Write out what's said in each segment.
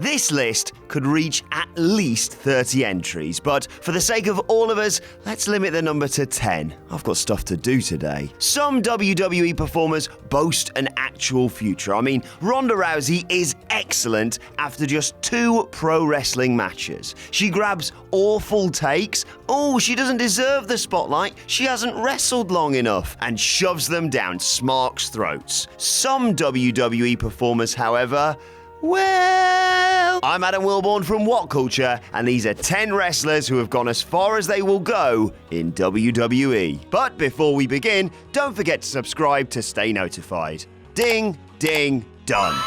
This list could reach at least 30 entries, but for the sake of all of us, let's limit the number to 10. I've got stuff to do today. Some WWE performers boast an actual future. I mean, Ronda Rousey is excellent after just 2 pro wrestling matches. She grabs awful takes. Oh, she doesn't deserve the spotlight. She hasn't wrestled long enough, and shoves them down Smark's throats. Some WWE performers, however, well, I'm Adam Wilborn from What Culture, and these are 10 wrestlers who have gone as far as they will go in WWE. But before we begin, don't forget to subscribe to stay notified. Ding, ding, done.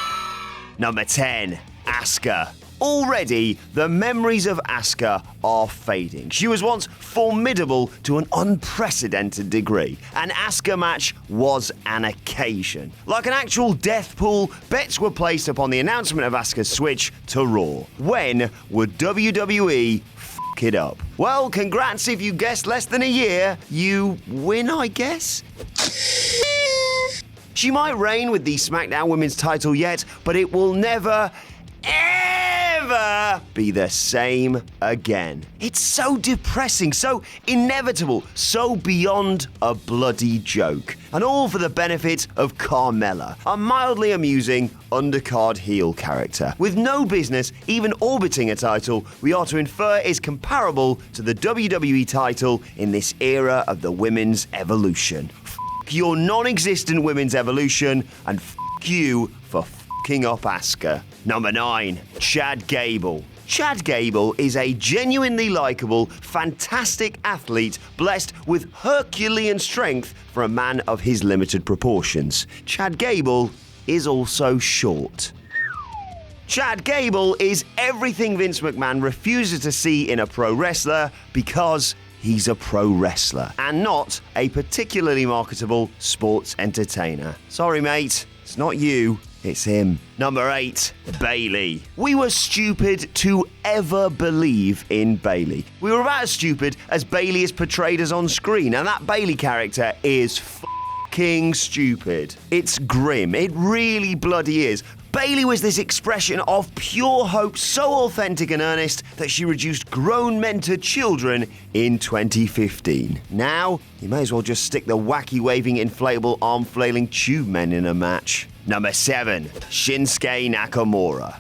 Number 10, Asuka. Already, the memories of Asuka are fading. She was once formidable to an unprecedented degree. An Asuka match was an occasion. Like an actual death pool, bets were placed upon the announcement of Asuka's switch to Raw. When would WWE f*** it up? Well, congrats if you guessed less than a year. You win, I guess? She might reign with the SmackDown Women's title yet, but it will never be the same again. It's so depressing, so inevitable, so beyond a bloody joke. And all for the benefit of Carmella, a mildly amusing undercard heel character. With no business even orbiting a title, we are to infer is comparable to the WWE title in this era of the women's evolution. F*** your non-existent women's evolution, and f*** you for f***ing up Asuka. Number 9, Chad Gable. Chad Gable is a genuinely likeable, fantastic athlete blessed with Herculean strength for a man of his limited proportions. Chad Gable is also short. Chad Gable is everything Vince McMahon refuses to see in a pro wrestler because he's a pro wrestler and not a particularly marketable sports entertainer. Sorry, mate, it's not you. It's him. Number 8, Bayley. We were stupid to ever believe in Bayley. We were about as stupid as Bayley is portrayed as on screen, and that Bayley character is f***ing stupid. It's grim. It really bloody is. Bayley was this expression of pure hope, so authentic and earnest that she reduced grown men to children in 2015. Now, you may as well just stick the wacky waving inflatable arm flailing tube men in a match. Number 7, Shinsuke Nakamura.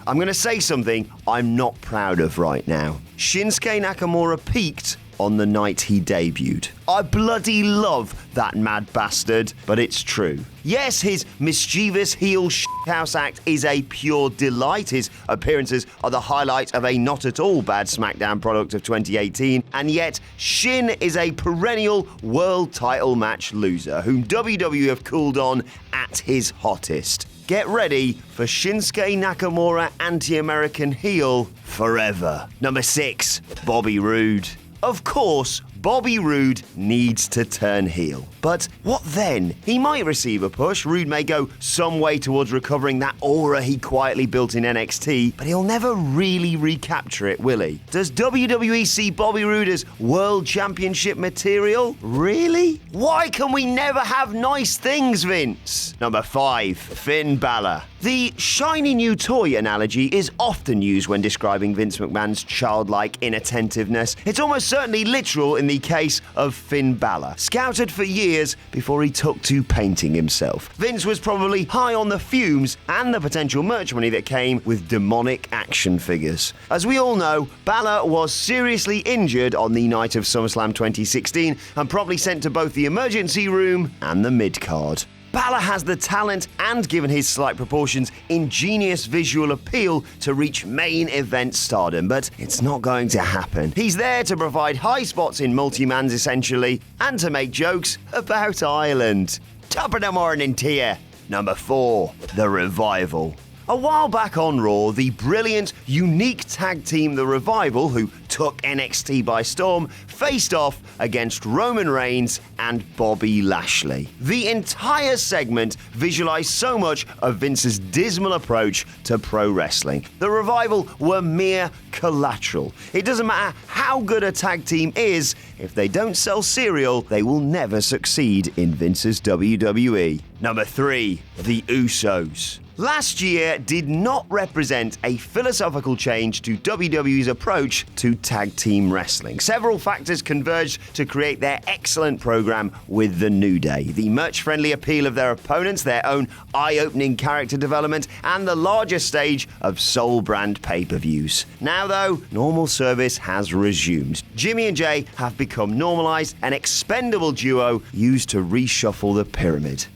I'm going to say something I'm not proud of right now. Shinsuke Nakamura peaked on the night he debuted. I bloody love that mad bastard, but it's true. Yes, his mischievous heel shithouse act is a pure delight. His appearances are the highlight of a not at all bad SmackDown product of 2018, and yet Shin is a perennial world title match loser whom WWE have cooled on at his hottest. Get ready for Shinsuke Nakamura anti-American heel forever. Number 6, Bobby Roode. Of course, Bobby Roode needs to turn heel. But what then? He might receive a push. Roode may go some way towards recovering that aura he quietly built in NXT, but he'll never really recapture it, will he? Does WWE see Bobby Roode as World Championship material? Really? Why can we never have nice things, Vince? Number 5, Finn Balor. The shiny new toy analogy is often used when describing Vince McMahon's childlike inattentiveness. It's almost certainly literal in the case of Finn Balor, scouted for years before he took to painting himself. Vince was probably high on the fumes and the potential merch money that came with demonic action figures. As we all know, Balor was seriously injured on the night of SummerSlam 2016 and promptly sent to both the emergency room and the mid-card. Balor has the talent and, given his slight proportions, ingenious visual appeal to reach main event stardom, but it's not going to happen. He's there to provide high spots in multi-mans essentially, and to make jokes about Ireland. Top of the morning to you. Number 4, The Revival. A while back on Raw, the brilliant, unique tag team The Revival, who took NXT by storm, faced off against Roman Reigns and Bobby Lashley. The entire segment visualized so much of Vince's dismal approach to pro wrestling. The Revival were mere collateral. It doesn't matter how good a tag team is, if they don't sell cereal, they will never succeed in Vince's WWE. Number 3, The Usos. Last year did not represent a philosophical change to WWE's approach to tag team wrestling. Several factors converged to create their excellent program with The New Day. The merch-friendly appeal of their opponents, their own eye-opening character development, and the larger stage of Soul brand pay-per-views. Now, though, normal service has resumed. Jimmy and Jay have become normalized, an expendable duo used to reshuffle the pyramid.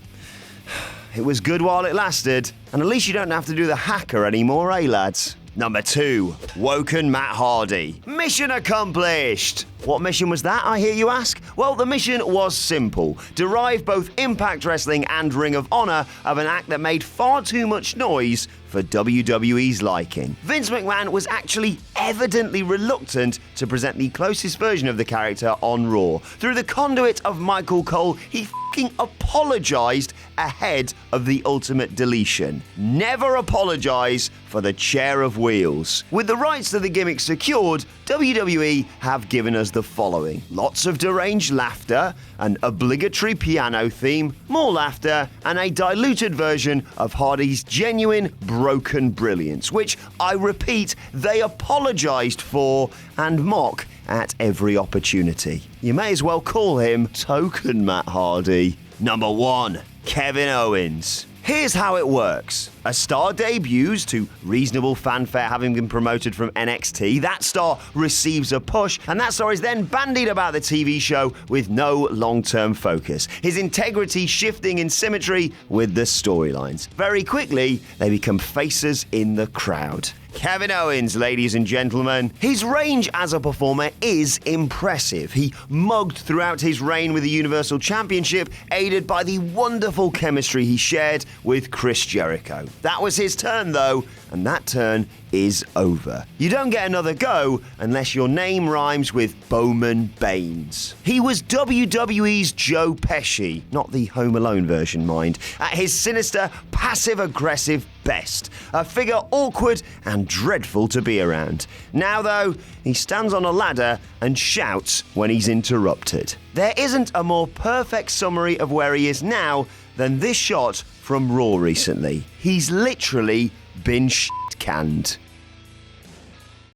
It was good while it lasted, and at least you don't have to do the hacker anymore, eh, lads? Number 2, Woken Matt Hardy. Mission accomplished! What mission was that, I hear you ask? Well, the mission was simple. Derive both Impact Wrestling and Ring of Honor of an act that made far too much noise for WWE's liking. Vince McMahon was actually evidently reluctant to present the closest version of the character on Raw. Through the conduit of Michael Cole, he f***ing apologized ahead of the Ultimate Deletion. Never apologize for the chair of wheels. With the rights to the gimmick secured, WWE have given us the following: lots of deranged laughter, an obligatory piano theme, more laughter, and a diluted version of Hardy's genuine broken brilliance, which, I repeat, they apologized for and mock at every opportunity. You may as well call him Token Matt Hardy. Number 1, Kevin Owens. Here's how it works. A star debuts to reasonable fanfare, having been promoted from NXT. That star receives a push, and that star is then bandied about the TV show with no long-term focus. His integrity shifting in symmetry with the storylines. Very quickly, they become faces in the crowd. Kevin Owens, ladies and gentlemen. His range as a performer is impressive. He mugged throughout his reign with the Universal Championship, aided by the wonderful chemistry he shared with Chris Jericho. That was his turn, though, and that turn is over. You don't get another go unless your name rhymes with Bowman Baines. He was WWE's Joe Pesci, not the Home Alone version, mind, at his sinister, passive-aggressive best. A figure awkward and dreadful to be around. Now, though, he stands on a ladder and shouts when he's interrupted. There isn't a more perfect summary of where he is now than this shot from Raw recently. He's literally been shit-canned.